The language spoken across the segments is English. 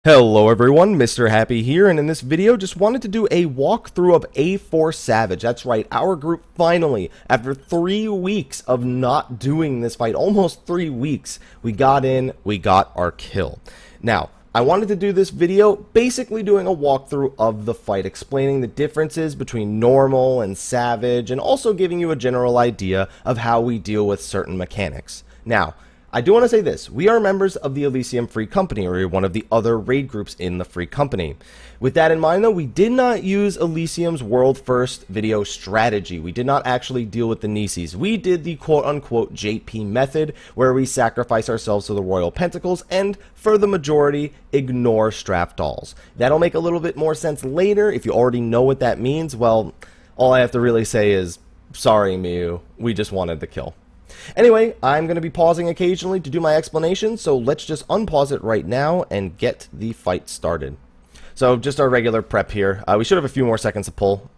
Hello everyone, Mr. Happy here, and in this video just wanted to do a walkthrough of A4 Savage. That's right, our group finally, after 3 weeks of not doing this fight, almost 3 weeks, we got in, we got our kill. Now, I wanted to do this video basically doing a walkthrough of the fight, explaining the differences between normal and savage, and also giving you a general idea of how we deal with certain mechanics. Now, I do want to say this, we are members of the Elysium Free Company, or one of the other raid groups in the Free Company. With that in mind though, we did not use Elysium's world first video strategy. We did not actually deal with the Nisis. We did the quote unquote JP method, where we sacrifice ourselves to the Royal Pentacles and, for the majority, ignore Strapped Dolls. That'll make a little bit more sense later. If you already know what that means, well, all I have to really say is, sorry Miu, we just wanted the kill. Anyway, I'm going to be pausing occasionally to do my explanation, so let's just unpause it right now and get the fight started. So, just our regular prep here. We should have a few more seconds to pull.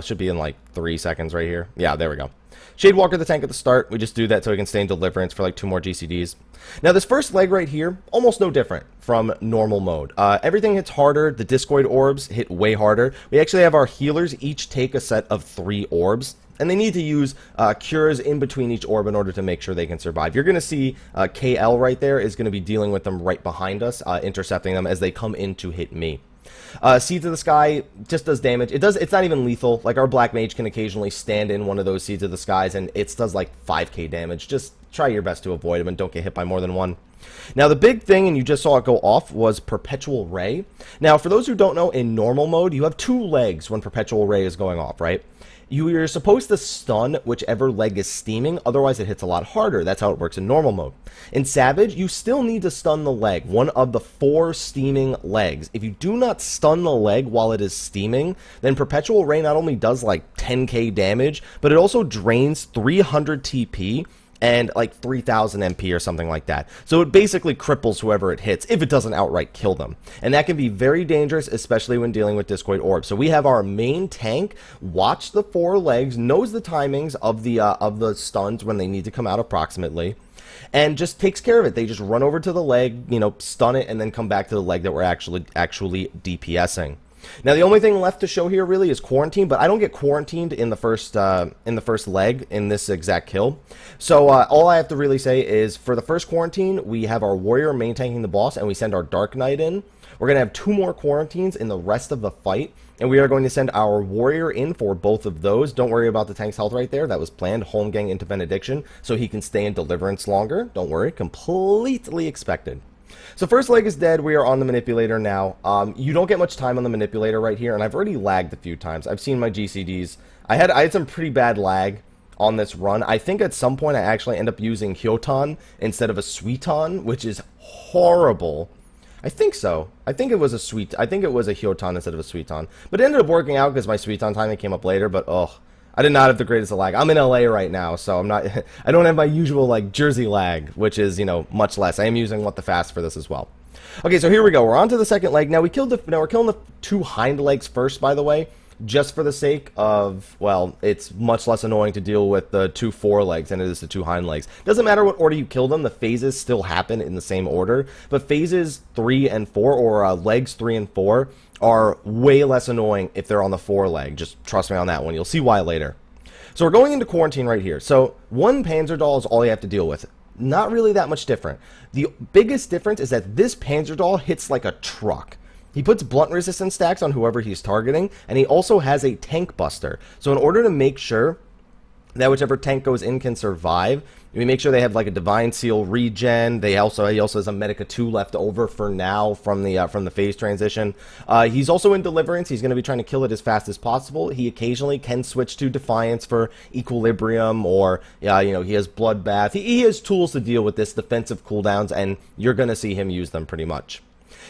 Should be in like 3 seconds right here. Yeah, there we go. Shadewalker the tank at the start. We just do that so we can stay in Deliverance for like 2 more GCDs. Now, this first leg right here, almost no different from normal mode. Everything hits harder. The Discoid orbs hit way harder. We actually have our healers each take a set of 3 orbs. And they need to use cures in between each orb in order to make sure they can survive. You're going to see KL right there is going to be dealing with them right behind us, intercepting them as they come in to hit me. Seeds of the Sky just does damage. It's not even lethal. Like, our Black Mage can occasionally stand in one of those Seeds of the Skies, and it does like 5k damage. Just try your best to avoid them and don't get hit by more than one. Now, the big thing, and you just saw it go off, was Perpetual Ray. Now, for those who don't know, in normal mode, you have 2 legs when Perpetual Ray is going off, right? You're supposed to stun whichever leg is steaming, otherwise it hits a lot harder. That's how it works in normal mode. In Savage, you still need to stun the leg, one of the 4 steaming legs. If you do not stun the leg while it is steaming, then Perpetual Ray not only does like 10k damage, but it also drains 300 TP and like 3000 MP or something like that. So it basically cripples whoever it hits, if it doesn't outright kill them. And that can be very dangerous, especially when dealing with Discoid orbs. So we have our main tank watch the 4 legs, knows the timings of the stuns when they need to come out approximately, and just takes care of it. They just run over to the leg, you know, stun it, and then come back to the leg that we're actually DPSing. Now, the only thing left to show here really is quarantine, but I don't get quarantined in the first leg in this exact kill. So all I have to really say is, for the first quarantine, we have our warrior main tanking the boss, and we send our Dark Knight in. We're going to have 2 more quarantines in the rest of the fight, and we are going to send our warrior in for both of those. Don't worry about the tank's health right there. That was planned. Holmgang into Benediction, so he can stay in Deliverance longer. Don't worry. Completely expected. So first leg is dead. We are on the manipulator now. You don't get much time on the manipulator right here, and I've already lagged a few times. I've seen my GCDs. I had some pretty bad lag on this run. I think at some point I actually end up using Hyotan instead of a Suiton, which is horrible. I think so. I think it was a Hyotan instead of a Suiton. But it ended up working out because my Suiton timing came up later, but ugh. I did not have the greatest of lag. I'm in LA right now, so I don't have my usual, like, Jersey lag, which is, you know, much less. I am using What the Fast for this as well. Okay, so here we go. We're on to the second leg. Now, we're killing the 2 hind legs first, by the way, just for the sake of, well, it's much less annoying to deal with the 2 forelegs than it is the 2 hind legs. Doesn't matter what order you kill them, the phases still happen in the same order, but phases 3 and 4, or legs 3 and 4, are way less annoying if they're on the 4 leg. Just trust me on that one. You'll see why later. So we're going into quarantine right here. So 1 Panzer Doll is all you have to deal with. Not really that much different. The biggest difference is that this Panzer Doll hits like a truck. He puts blunt resistance stacks on whoever he's targeting, and he also has a tank buster. So in order to make sure that whichever tank goes in can survive, we make sure they have like a Divine Seal regen. He also has a Medica 2 left over for now from the phase transition. He's also in Deliverance. He's going to be trying to kill it as fast as possible. He occasionally can switch to Defiance for Equilibrium, or you know, he has Bloodbath. He has tools to deal with this defensive cooldowns, and you're going to see him use them pretty much.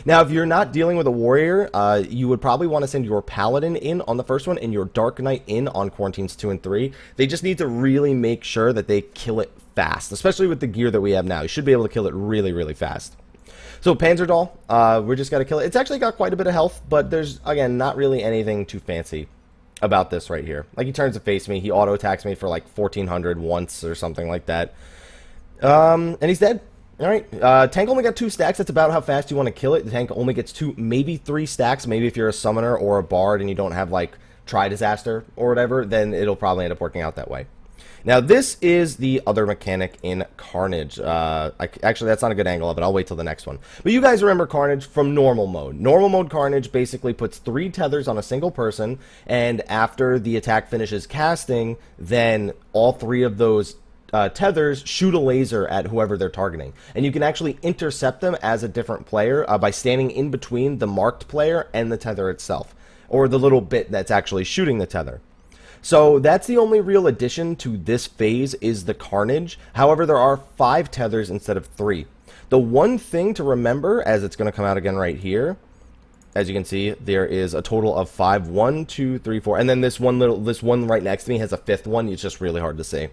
Now, if you're not dealing with a warrior, you would probably want to send your Paladin in on the first one and your Dark Knight in on Quarantines 2 and 3. They just need to really make sure that they kill it fast, especially with the gear that we have now. You should be able to kill it really, really fast. So, Panzer Doll, we're just got to kill it. It's actually got quite a bit of health, but there's, again, not really anything too fancy about this right here. Like, he turns to face me. He auto-attacks me for like 1400 once or something like that. And he's dead. Alright, tank only got 2 stacks. That's about how fast you want to kill it. The tank only gets 2, maybe 3 stacks. Maybe if you're a summoner or a bard and you don't have, like, Tri-Disaster or whatever, then it'll probably end up working out that way. Now, this is the other mechanic in Carnage. Actually, that's not a good angle of it. I'll wait till the next one. But you guys remember Carnage from normal mode. Normal mode Carnage basically puts 3 tethers on a single person, and after the attack finishes casting, then all 3 of those tethers shoot a laser at whoever they're targeting. And you can actually intercept them as a different player by standing in between the marked player and the tether itself, or the little bit that's actually shooting the tether. So that's the only real addition to this phase is the Carnage. However, there are 5 tethers instead of 3. The one thing to remember, as it's going to come out again right here, as you can see, there is a total of 5. 1, 2, 3, 4, and then this one right next to me has a 5th one. It's just really hard to see.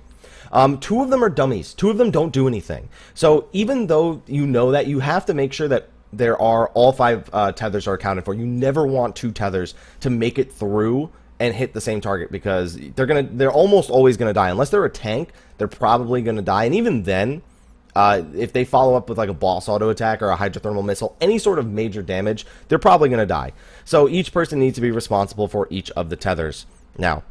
2 of them are dummies. 2 of them don't do anything. So even though you know that, you have to make sure that there are all 5 tethers are accounted for. You never want 2 tethers to make it through and hit the same target, because they're almost always gonna die. Unless they're a tank, they're probably gonna die. And even then, if they follow up with like a boss auto attack or a hydrothermal missile, any sort of major damage, they're probably gonna die. So each person needs to be responsible for each of the tethers. Now,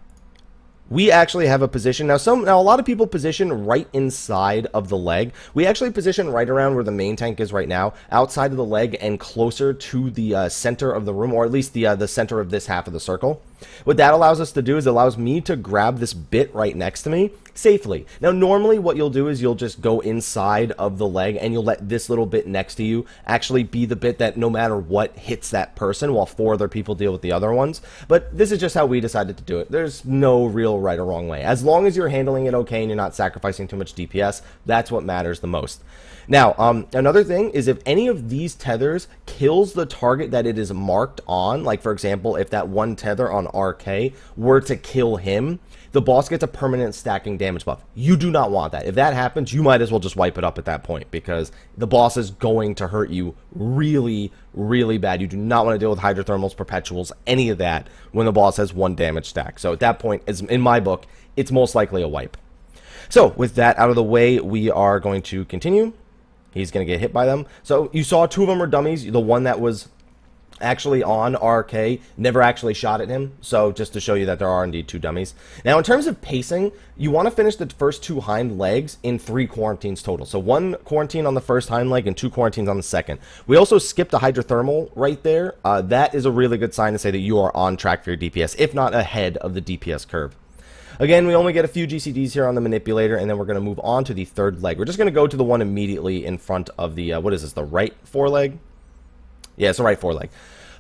we actually have a position. Now a lot of people position right inside of the leg. We actually position right around where the main tank is right now, outside of the leg and closer to the center of the room, or at least the center of this half of the circle. What that allows us to do is it allows me to grab this bit right next to me safely. Now, normally what you'll do is you'll just go inside of the leg and you'll let this little bit next to you actually be the bit that no matter what hits that person, while 4 other people deal with the other ones. But this is just how we decided to do it. There's no real right or wrong way. As long as you're handling it okay and you're not sacrificing too much DPS, that's what matters the most. Now, another thing is if any of these tethers kills the target that it is marked on, like for example, if that one tether on RK were to kill him, the boss gets a permanent stacking damage buff. You do not want that. If that happens, you might as well just wipe it up at that point, because the boss is going to hurt you really, really bad. You do not want to deal with hydrothermals, perpetuals, any of that when the boss has 1 damage stack. So at that point, in my book, it's most likely a wipe. So with that out of the way, we are going to continue. He's going to get hit by them. So you saw 2 of them are dummies. The one that was actually on RK never actually shot at him. So just to show you that there are indeed 2 dummies. Now, in terms of pacing, you want to finish the first 2 hind legs in 3 quarantines total. So 1 quarantine on the first hind leg and 2 quarantines on the second. We also skipped a hydrothermal right there. That is a really good sign to say that you are on track for your DPS, if not ahead of the DPS curve. Again, we only get a few GCDs here on the manipulator, and then we're going to move on to the 3rd leg. We're just going to go to the one immediately in front of the, what is this, the right foreleg? Yeah, it's the right foreleg.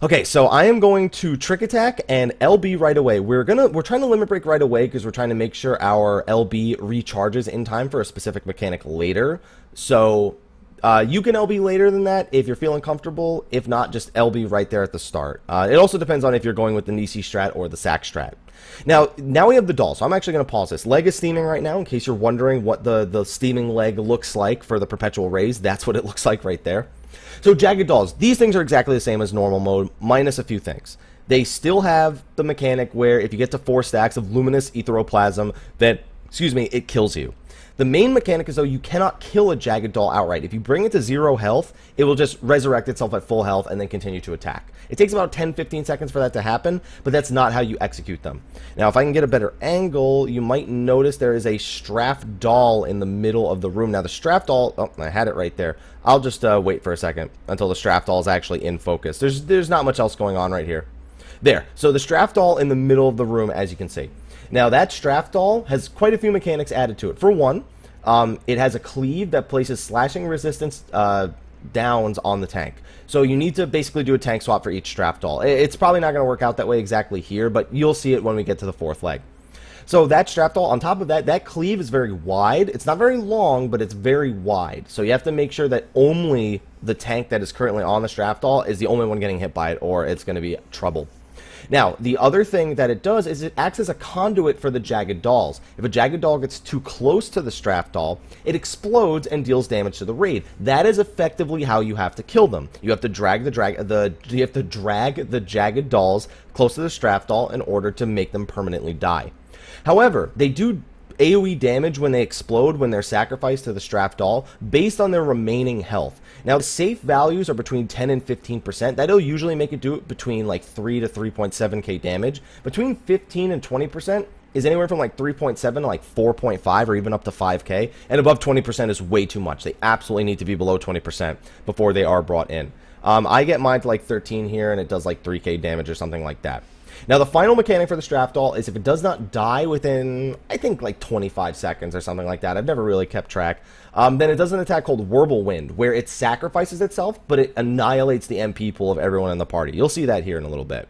Okay, so I am going to trick attack and LB right away. We're trying to limit break right away because we're trying to make sure our LB recharges in time for a specific mechanic later. So you can LB later than that if you're feeling comfortable. If not, just LB right there at the start. It also depends on if you're going with the Nisi strat or the Sack strat. Now we have the doll, so I'm actually going to pause this. Leg is steaming right now, in case you're wondering what the steaming leg looks like for the perpetual raise. That's what it looks like right there. So Jagged Dolls, these things are exactly the same as normal mode, minus a few things. They still have the mechanic where if you get to 4 stacks of luminous etheroplasm, then, it kills you. The main mechanic is, though, you cannot kill a Jagged Doll outright. If you bring it to 0 health, it will just resurrect itself at full health and then continue to attack. It takes about 10-15 seconds for that to happen, but that's not how you execute them. Now, if I can get a better angle, you might notice there is a Straff Doll in the middle of the room. Now, the Straff Doll, oh, I had it right there. I'll just wait for a second until the Straff Doll is actually in focus. There's not much else going on right here. There. So the Straff Doll in the middle of the room, as you can see. Now, that Straff Doll has quite a few mechanics added to it. For one, it has a cleave that places slashing resistance downs on the tank. So you need to basically do a tank swap for each Straff Doll. It's probably not going to work out that way exactly here, but you'll see it when we get to the 4th leg. So that Straff Doll, on top of that, that cleave is very wide. It's not very long, but it's very wide. So you have to make sure that only the tank that is currently on the Straff Doll is the only one getting hit by it, or it's going to be trouble. Now, the other thing that it does is it acts as a conduit for the Jagged Dolls. If a Jagged Doll gets too close to the Straff Doll, it explodes and deals damage to the raid. That is effectively how you have to kill them. You have to drag the Jagged Dolls close to the Straff Doll in order to make them permanently die. However, they do AoE damage when they explode when they're sacrificed to the Straff Doll based on their remaining health. Now, the safe values are between 10 and 15%. That'll usually make it do it between like 3 to 3.7k damage. Between 15 and 20% is anywhere from like 3.7 to like 4.5 or even up to 5k. And above 20% is way too much. They absolutely need to be below 20% before they are brought in. I get mine to like 13 here, and it does like 3k damage or something like that. Now, the final mechanic for the Straff Doll is if it does not die within, I think, like 25 seconds or something like that. I've never really kept track. Then it does an attack called Whirlwind, where it sacrifices itself, but it annihilates the MP pool of everyone in the party. You'll see that here in a little bit.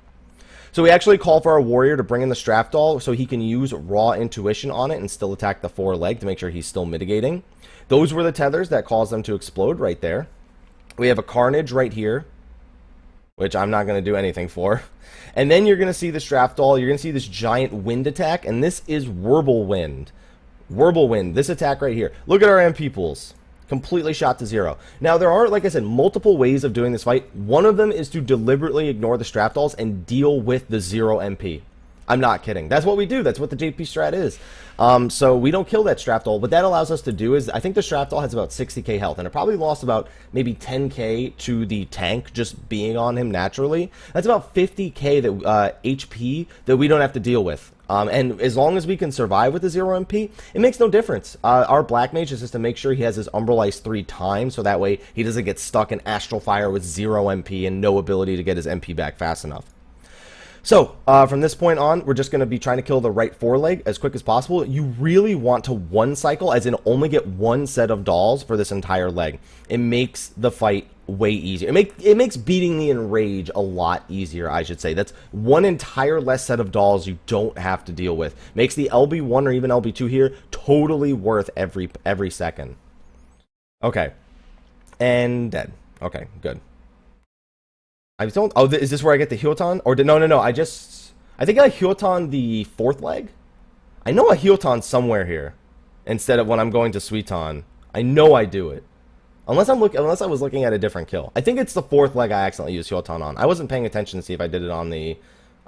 So we actually call for our warrior to bring in the Straff Doll so he can use raw intuition on it and still attack the foreleg to make sure he's still mitigating. Those were the tethers that caused them to explode right there. We have a Carnage right here, which I'm not going to do anything for. And then you're going to see the Straff Doll. You're going to see this giant wind attack, and this is Whirlwind. Whirlwind, this attack right here. Look at our MP pools. Completely shot to zero. Now, there are, like I said, multiple ways of doing this fight. One of them is to deliberately ignore the Straff Dolls and deal with the 0 MP. I'm not kidding. That's what we do. That's what the JP strat is. So we don't kill that Straff Doll. What that allows us to do is, I think the Straff Doll has about 60k health, and it probably lost about maybe 10k to the tank just being on him naturally. That's about 50k that HP that we don't have to deal with. And as long as we can survive with the 0 MP, it makes no difference. Our Black Mage is just to make sure he has his Umbral Ice 3 times, so that way he doesn't get stuck in Astral Fire with 0 MP and no ability to get his MP back fast enough. So, from this point on, we're just going to be trying to kill the right foreleg as quick as possible. You really want to one cycle, as in only get one set of dolls for this entire leg. It makes the fight way easier. It makes beating the Enrage a lot easier, I should say. That's one entire less set of dolls you don't have to deal with. Makes the LB1 or even LB2 here totally worth every second. Okay. And dead. Okay, good. I don't. Oh, is this where I get the Hyoton? Or no. I think I Hyoton the 4th leg. I know I Hyoton somewhere here, instead of when I'm going to Suiton. I know I do it, unless I was looking at a different kill. I think it's the 4th leg I accidentally used Hyoton on. I wasn't paying attention to see if I did it on the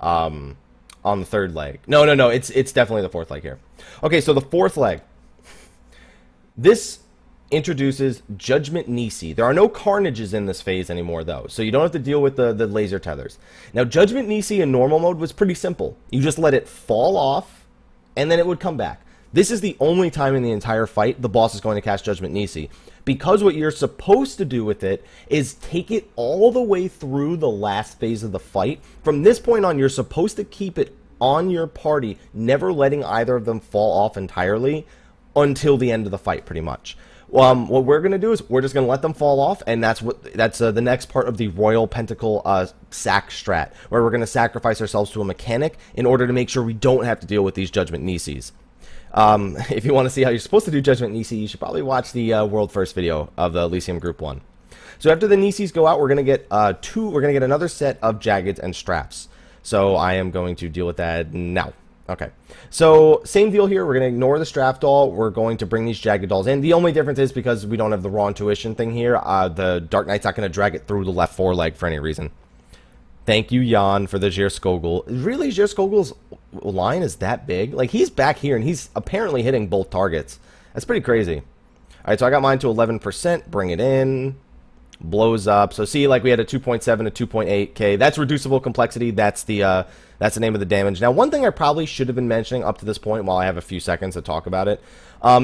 3rd leg. No. It's definitely the 4th leg here. Okay, so the 4th leg. This introduces Judgement Nisi. There are no Carnages in this phase anymore, though, so you don't have to deal with the laser tethers. Now, Judgement Nisi in normal mode was pretty simple. You just let it fall off, and then it would come back. This is the only time in the entire fight the boss is going to cast Judgement Nisi, because what you're supposed to do with it is take it all the way through the last phase of the fight. From this point on, you're supposed to keep it on your party, never letting either of them fall off entirely until the end of the fight, pretty much. What we're going to do is we're just going to let them fall off, and that's the next part of the Royal Pentacle sack strat, where we're going to sacrifice ourselves to a mechanic in order to make sure we don't have to deal with these Judgement Nisis. If you want to see how you're supposed to do Judgement Nisi, you should probably watch the World First video of the Elysium Group 1. So after the Nisis go out, we're going to get another set of Jaggeds and Straffs. So I am going to deal with that now. Okay, so same deal here. We're going to ignore the Straff Doll. We're going to bring these Jagged Dolls in. The only difference is because we don't have the raw intuition thing here, the Dark Knight's not going to drag it through the left foreleg for any reason. Thank you, Jan, for the Skogul. Really, Skogul's line is that big? Like, he's back here, and he's apparently hitting both targets. That's pretty crazy. All right, so I got mine to 11%. Bring it in. Blows up. So see, like, we had a 2.7 to 2.8k. That's reducible complexity. That's the name of the damage. Now, one thing I probably should have been mentioning up to this point, while I have a few seconds to talk about it,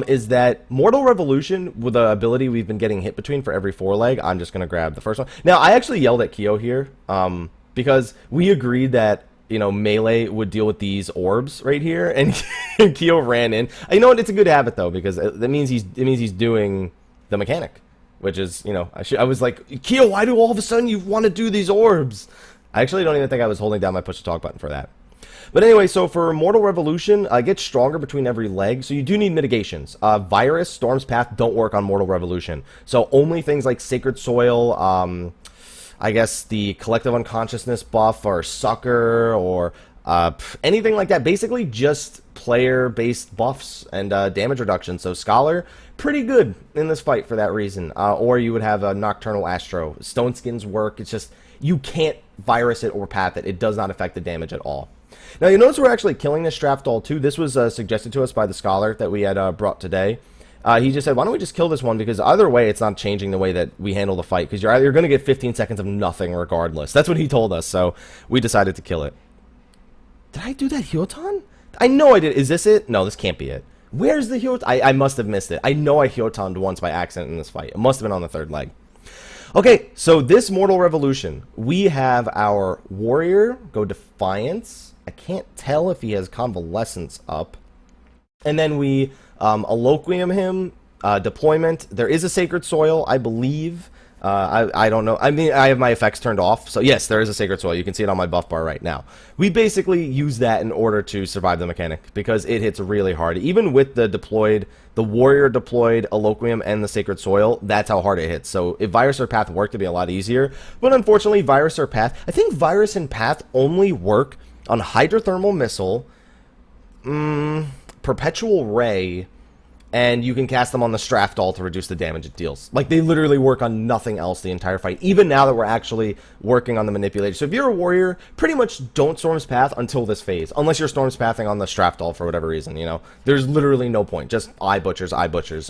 is that Mortal Revolution, with the ability we've been getting hit between for every foreleg, I'm just going to grab the first one. Now, I actually yelled at Kyo here, because we agreed that, you know, melee would deal with these orbs right here, and Kyo ran in. You know what? It's a good habit, though, because that means he's doing the mechanic. Which is, you know, I was like, Kyo, why do all of a sudden you want to do these orbs? I actually don't even think I was holding down my push to talk button for that. But anyway, so for Mortal Revolution, it gets stronger between every leg, so you do need mitigations. Virus, Storm's Path don't work on Mortal Revolution. So only things like Sacred Soil, I guess the Collective Unconsciousness buff, or Sucker, or anything like that. Basically just player-based buffs and damage reduction. So Scholar, pretty good in this fight for that reason. Or you would have a Nocturnal Astro. Stone Skins work. It's just, you can't virus it or path it. It does not affect the damage at all. Now, you notice we're actually killing this Straftall too. This was suggested to us by the scholar that we had brought today. He just said, why don't we just kill this one, because either way, it's not changing the way that we handle the fight, because you're going to get 15 seconds of nothing regardless. That's what he told us, so we decided to kill it. Did I do that Hyoton? I know I did. Is this it? No, this can't be it. Where's the Hyoton? I must have missed it. I know I Hyotoned once by accident in this fight. It must have been on the third leg. Okay, so this Mortal Revolution, we have our Warrior go Defiance. I can't tell if he has Convalescence up. And then we Eloquium him, Deployment. There is a Sacred Soil, I believe. I don't know. I mean, I have my effects turned off. So yes, there is a Sacred Soil. You can see it on my buff bar right now. We basically use that in order to survive the mechanic, because it hits really hard. Even with the deployed, the Warrior deployed Eloquium and the Sacred Soil, that's how hard it hits. So if Virus or Path worked, it'd be a lot easier. But unfortunately, Virus or Path, I think Virus and Path only work on Hydrothermal Missile, Perpetual Ray, and you can cast them on the Straftall to reduce the damage it deals. Like, they literally work on nothing else the entire fight, even now that we're actually working on the Manipulator. So if you're a Warrior, pretty much don't Storm's Path until this phase, unless you're Storm's Pathing on the Straftall for whatever reason, you know. There's literally no point. Just eye butchers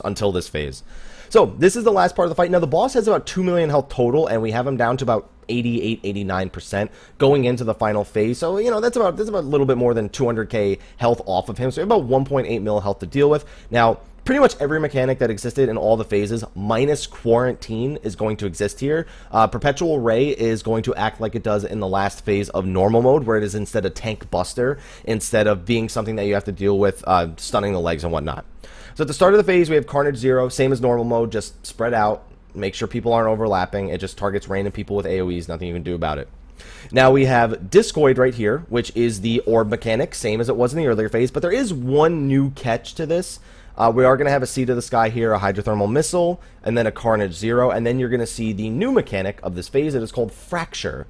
until this phase. So this is the last part of the fight. Now, the boss has about 2 million health total, and we have him down to about 88, 89% going into the final phase. So, you know, that's about a little bit more than 200k health off of him. So about 1.8 mil health to deal with. Now, pretty much every mechanic that existed in all the phases, minus Quarantine, is going to exist here. Perpetual Ray is going to act like it does in the last phase of normal mode, where it is instead a tank buster, instead of being something that you have to deal with stunning the legs and whatnot. So at the start of the phase, we have Carnage Zero, same as normal mode, just spread out, make sure people aren't overlapping. It just targets random people with AoEs, nothing you can do about it. Now we have Discoid right here, which is the orb mechanic, same as it was in the earlier phase, but there is one new catch to this. We are going to have a Sea to the Sky here, a Hydrothermal Missile, and then a Carnage Zero, and then you're going to see the new mechanic of this phase. It is called Fracture.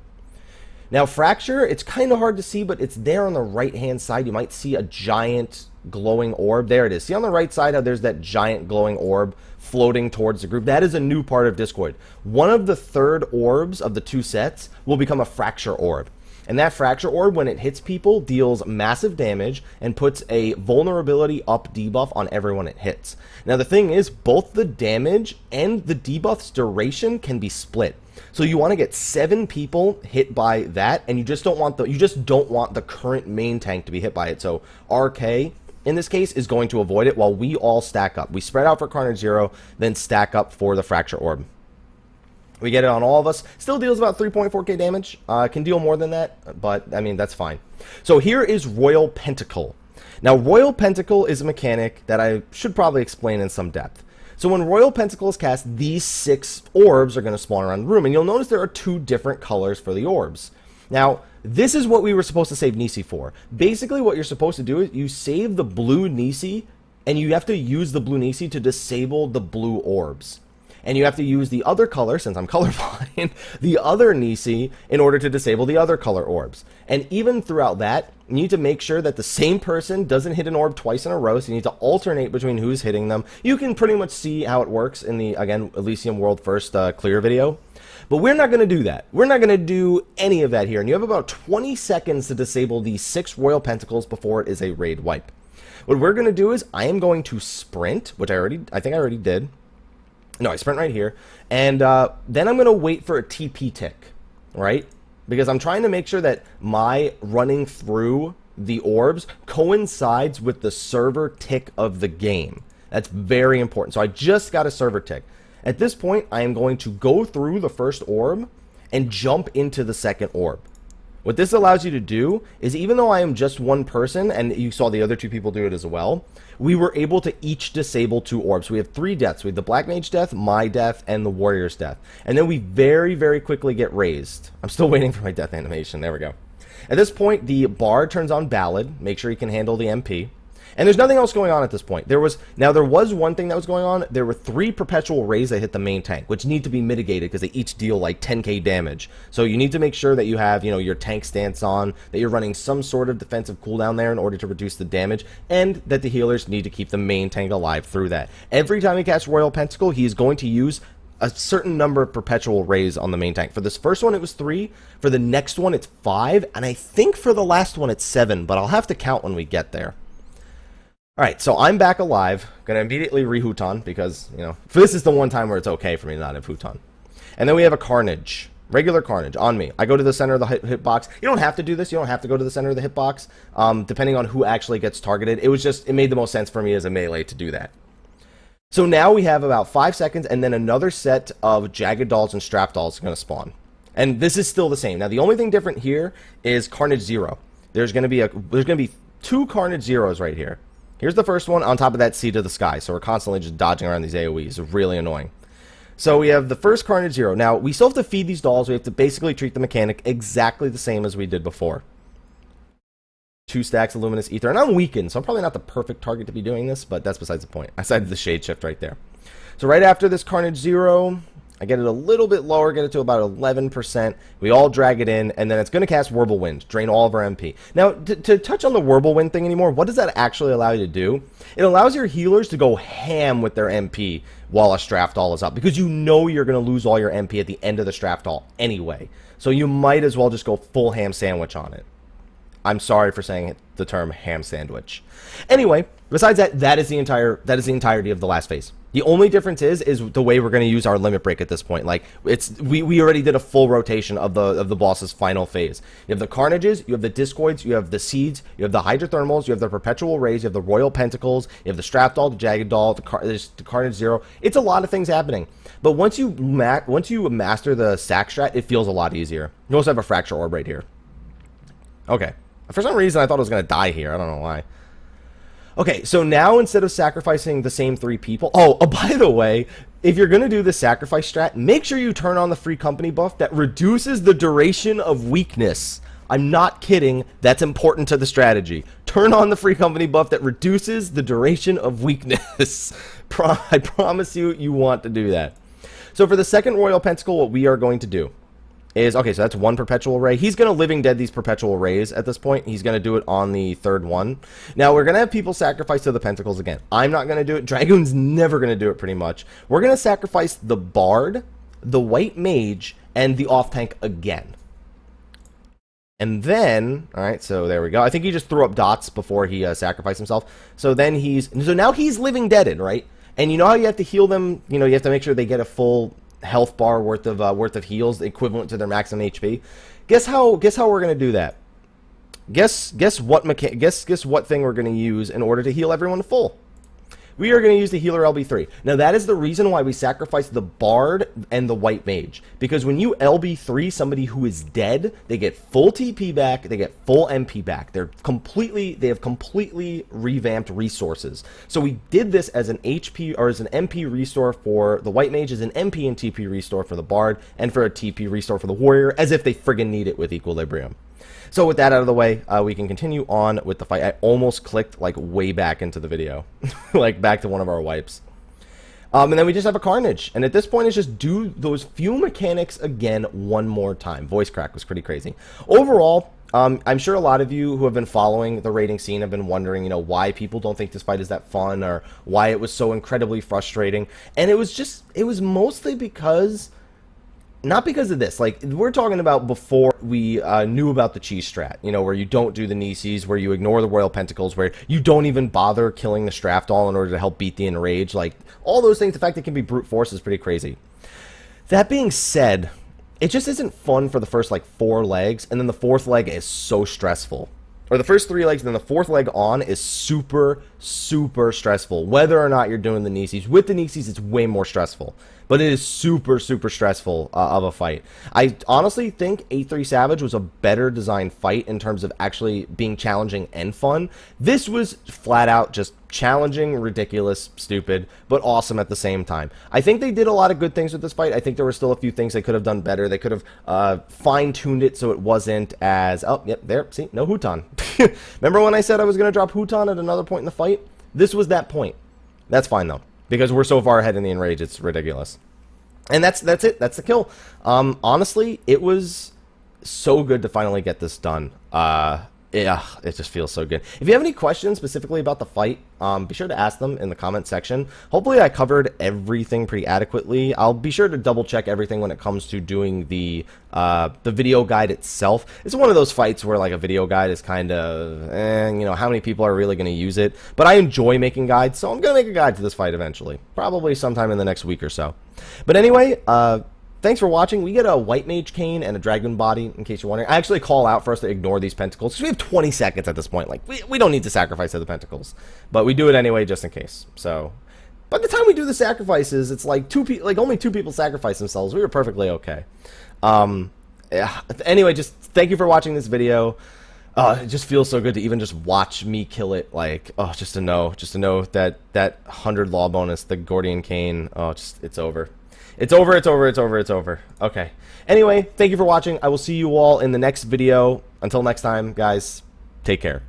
Now, Fracture, it's kind of hard to see, but it's there on the right-hand side. You might see a giant glowing orb. There it is. See on the right side how there's that giant glowing orb floating towards the group? That is a new part of Discoid. One of the third orbs of the two sets will become a Fracture orb. And that Fracture orb, when it hits people, deals massive damage and puts a vulnerability up debuff on everyone it hits. Now the thing is, both the damage and the debuff's duration can be split. So you want to get 7 people hit by that, and you just don't want the current main tank to be hit by it. So RK in this case is going to avoid it while we all stack up. We spread out for Carnage Zero, then stack up for the Fracture orb. We get it on all of us. Still deals about 3.4k damage. Can deal more than that, but I mean, that's fine. So here is Royal Pentacle. Now, Royal Pentacle is a mechanic that I should probably explain in some depth. So when Royal Pentacle is cast, these 6 orbs are going to spawn around the room, and you'll notice there are 2 different colors for the orbs. Now, this is what we were supposed to save Nisi for. Basically, what you're supposed to do is you save the blue Nisi, and you have to use the blue Nisi to disable the blue orbs. And you have to use the other color, since I'm colorblind, the other Nisi in order to disable the other color orbs. And even throughout that, you need to make sure that the same person doesn't hit an orb twice in a row, so you need to alternate between who's hitting them. You can pretty much see how it works in the, again, Elysium World First clear video. But we're not going to do that. We're not going to do any of that here. And you have about 20 seconds to disable these 6 Royal Pentacles before it is a raid wipe. What we're going to do is I am going to sprint, which I think I already did. No, I sprint right here, and then I'm going to wait for a TP tick, right? Because I'm trying to make sure that my running through the orbs coincides with the server tick of the game. That's very important. So I just got a server tick. At this point, I am going to go through the first orb and jump into the second orb. What this allows you to do is, even though I am just one person, and you saw the other 2 people do it as well, we were able to each disable 2 orbs. We have 3 deaths. We have the Black Mage death, my death, and the Warrior's death. And then we very, very quickly get raised. I'm still waiting for my death animation. There we go. At this point, the Bard turns on Ballad. Make sure he can handle the MP. And there's nothing else going on at this point. There was one thing that was going on. There were 3 perpetual rays that hit the main tank, which need to be mitigated because they each deal like 10k damage. So you need to make sure that you have, you know, your tank stance on, that you're running some sort of defensive cooldown there in order to reduce the damage, and that the healers need to keep the main tank alive through that. Every time he casts Royal Pentacle, he is going to use a certain number of perpetual rays on the main tank. For this first one, it was 3. For the next one, it's 5. And I think for the last one, it's 7. But I'll have to count when we get there. All right, so I'm back alive. Going to immediately re-Huton because, you know, this is the one time where it's okay for me to not have Huton. And then we have a Carnage. Regular Carnage on me. I go to the center of the hitbox. You don't have to do this. You don't have to go to the center of the hitbox, depending on who actually gets targeted. It made the most sense for me as a melee to do that. So now we have about 5 seconds, and then another set of Jagged Dolls and Strap Dolls are going to spawn. And this is still the same. Now, the only thing different here is Carnage Zero. There's going to be 2 Carnage Zeros right here. Here's the first one on top of that Sea to the Sky. So we're constantly just dodging around these AoEs. It's really annoying. So we have the first Carnage Zero. Now, we still have to feed these dolls. We have to basically treat the mechanic exactly the same as we did before. 2 stacks of Luminous Ether. And I'm weakened, so I'm probably not the perfect target to be doing this, but that's besides the point. I cited the Shade Shift right there. So right after this Carnage Zero, I get it a little bit lower, get it to about 11%. We all drag it in, and then it's going to cast Whirlwind, drain all of our MP. Now, to touch on the Whirlwind thing anymore, what does that actually allow you to do? It allows your healers to go ham with their MP while a Strap Doll is up, because you know you're going to lose all your MP at the end of the Strap Doll anyway. So you might as well just go full ham sandwich on it. I'm sorry for saying the term ham sandwich. Anyway, besides that, that is the entirety of the last phase. The only difference is the way we're going to use our limit break at this point. Like we already did a full rotation of the boss's final phase. You have the Carnages, you have the Discoids, you have the Seeds, you have the Hydrothermals, you have the Perpetual Rays, you have the Royal Pentacles, you have the Strap Doll, the Jagged Doll, the Carnage Zero. It's a lot of things happening. But once you master the sack strat, it feels a lot easier. You also have a Fracture Orb right here. Okay. For some reason, I thought I was going to die here. I don't know why. Okay, so now instead of sacrificing the same 3 people... Oh, by the way, if you're going to do the sacrifice strat, make sure you turn on the free company buff that reduces the duration of weakness. I'm not kidding. That's important to the strategy. Turn on the free company buff that reduces the duration of weakness. I promise you, you want to do that. So for the second Royal Pentacle, what we are going to do is, okay, so that's 1 Perpetual Ray. He's going to Living Dead these Perpetual Rays at this point. He's going to do it on the 3rd one. Now, we're going to have people sacrifice to the Pentacles again. I'm not going to do it. Dragoon's never going to do it, pretty much. We're going to sacrifice the Bard, the White Mage, and the off-tank again. And then, all right, so there we go. I think he just threw up dots before he sacrificed himself. So then now he's Living Deaded, right? And you know how you have to heal them? You know, you have to make sure they get a full health bar worth of heals equivalent to their maximum HP. Guess how we're gonna do that? Guess what thing we're gonna use in order to heal everyone full? We are going to use the Healer LB3. Now, that is the reason why we sacrifice the Bard and the White Mage. Because when you LB3 somebody who is dead, they get full TP back, they get full MP back. They have completely revamped resources. So we did this as an HP, or as an MP restore for the White Mage, as an MP and TP restore for the Bard, and for a TP restore for the Warrior, as if they friggin' need it with Equilibrium. So with that out of the way, we can continue on with the fight. I almost clicked like way back into the video, like back to one of our wipes. And then we just have a Carnage. And at this point, it's just do those few mechanics again one more time. Voice crack was pretty crazy. Overall, I'm sure a lot of you who have been following the raiding scene have been wondering, you know, why people don't think this fight is that fun, or why it was so incredibly frustrating. And it was mostly because... Not because of this. Like, we're talking about before we knew about the cheese strat, you know, where you don't do the Nisis, where you ignore the Royal Pentacles, where you don't even bother killing the Strap Doll in order to help beat the Enrage. Like, all those things, the fact that it can be brute force is pretty crazy. That being said, it just isn't fun for the first, like, 4 legs, and then the 4th leg is so stressful. Or the first 3 legs, and then the 4th leg on is super, super stressful. Whether or not you're doing the Nisis. With the Nisis, it's way more stressful. But it is super, super stressful of a fight. I honestly think A3 Savage was a better designed fight in terms of actually being challenging and fun. This was flat out just challenging, ridiculous, stupid, but awesome at the same time. I think they did a lot of good things with this fight. I think there were still a few things they could have done better. They could have fine-tuned it so it wasn't as... Oh, yep, there, see, no Huton. Remember when I said I was going to drop Huton at another point in the fight? This was that point. That's fine, though. Because we're so far ahead in the Enrage, it's ridiculous. And that's it. That's the kill. Honestly, it was so good to finally get this done. Yeah, it just feels so good. If you have any questions specifically about the fight, be sure to ask them in the comment section. Hopefully I covered everything pretty adequately. I'll be sure to double check everything when it comes to doing the video guide itself. It's one of those fights where like a video guide is kind of, you know, how many people are really going to use it? But I enjoy making guides, so I'm going to make a guide to this fight eventually. Probably sometime in the next week or so. But anyway, thanks for watching. We get a White Mage Cane and a Dragon Body, in case you're wondering. I actually call out for us to ignore these Pentacles, because we have 20 seconds at this point. Like, we don't need to sacrifice to the Pentacles. But we do it anyway, just in case. So, by the time we do the sacrifices, it's like only two people sacrifice themselves. We were perfectly okay. Yeah. Anyway, just thank you for watching this video. It just feels so good to even just watch me kill it. Like, oh, just to know that 100 law bonus, the Gordian Cane, oh, it's over. It's over. Okay. Anyway, thank you for watching. I will see you all in the next video. Until next time, guys, take care.